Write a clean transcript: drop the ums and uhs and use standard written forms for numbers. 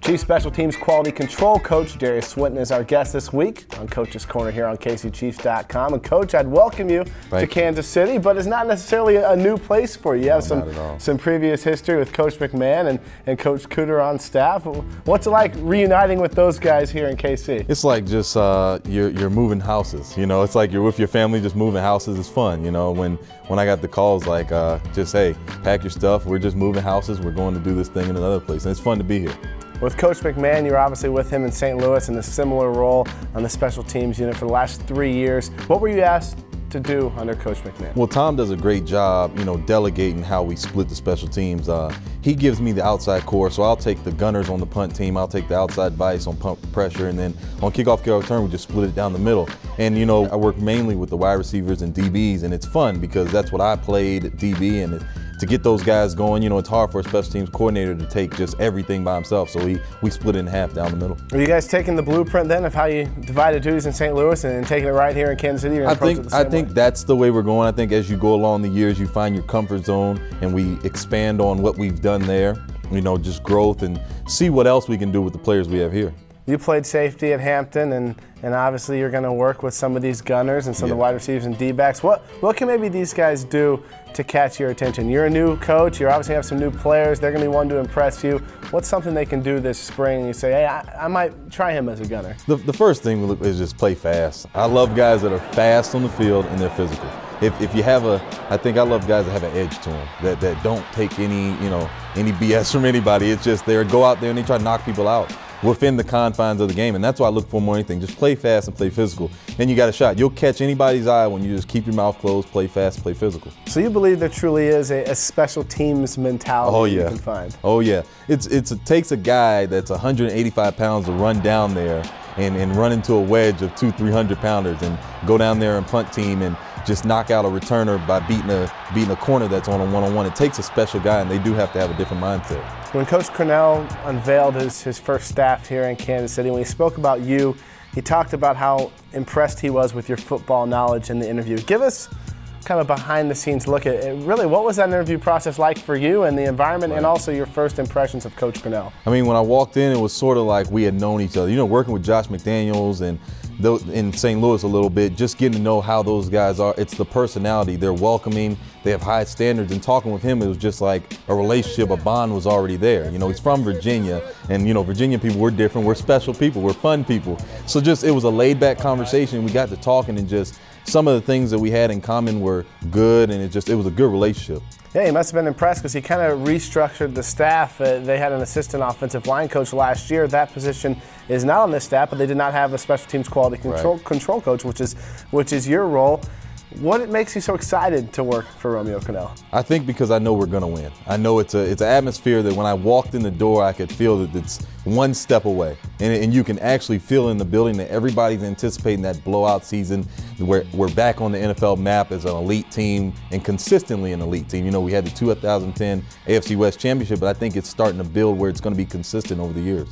Chief Special Teams Quality Control Coach Derius Swinton is our guest this week on Coach's Corner here on KCChiefs.com. And Coach, I'd welcome you to Kansas City, but it's not necessarily a new place for you. You have some previous history with Coach McMahon and Coach Cooter on staff. What's it like reuniting with those guys here in KC? It's like just you're moving houses. You know, it's like you're with your family, just moving houses is fun. You know, when I got the calls like just hey, pack your stuff. We're just moving houses. We're going to do this thing in another place, and it's fun to be here. With Coach McMahon, you're obviously with him in St. Louis in a similar role on the special teams unit for the last 3 years. What were you asked to do under Coach McMahon? Well, Tom does a great job, you know, delegating how we split the special teams. He gives me the outside core, so I'll take the gunners on the punt team, I'll take the outside vice on pump pressure, and then on kickoff, kick return, we just split it down the middle. And, you know, I work mainly with the wide receivers and DBs, and it's fun because that's what I played at DB, and to get those guys going, you know, it's hard for a special teams coordinator to take just everything by himself, so we split it in half down the middle. Are you guys taking the blueprint then of how you divided duties in St. Louis and taking it right here in Kansas City? I think that's the way we're going. I think as you go along the years, you find your comfort zone and we expand on what we've done there, you know, just growth and see what else we can do with the players we have here. You played safety at Hampton, and obviously you're going to work with some of these gunners and some of the wide receivers and D-backs. What can maybe these guys do to catch your attention? You're a new coach. You obviously have some new players. They're going to be one to impress you. What's something they can do this spring? And you say, hey, I might try him as a gunner. The first thing is just play fast. I love guys that are fast on the field and they're physical. If you have I think I love guys that have an edge to them, that don't take any BS from anybody. It's just they go out there and they try to knock people out within the confines of the game, and that's what I look for more than anything. Just play fast and play physical. Then you got a shot. You'll catch anybody's eye when you just keep your mouth closed, play fast, play physical. So you believe there truly is a special teams mentality you can find? Oh yeah. It takes a guy that's 185 pounds to run down there and run into a wedge of 200-300 pounders and go down there and punt team and just knock out a returner by beating a corner that's on a one-on-one. It takes a special guy, and they do have to have a different mindset. When Coach Cornell unveiled his first staff here in Kansas City, when he spoke about you, he talked about how impressed he was with your football knowledge in the interview. Give us kind of a behind-the-scenes look at really what was that interview process like for you and the environment, and also your first impressions of Coach Cornell? I mean, when I walked in, it was sort of like we had known each other. You know, working with Josh McDaniels and in St. Louis a little bit, just getting to know how those guys are. It's the personality. They're welcoming. They have high standards. And talking with him, it was just like a relationship, a bond was already there. You know, he's from Virginia, and you know, Virginia people, we're different. We're special people. We're fun people. So just it was a laid-back conversation. We got to talking, and just some of the things that we had in common were good, and it was a good relationship. Yeah, he must have been impressed because he kind of restructured the staff. They had an assistant offensive line coach last year. That position is not on this staff, but they did not have a special teams quality control coach, which is your role. What makes you so excited to work for Romeo Cornell? I think because I know we're going to win. I know it's an atmosphere that when I walked in the door, I could feel that it's one step away. And you can actually feel in the building that everybody's anticipating that blowout season where we're back on the NFL map as an elite team and consistently an elite team. You know, we had the 2010 AFC West Championship, but I think it's starting to build where it's going to be consistent over the years.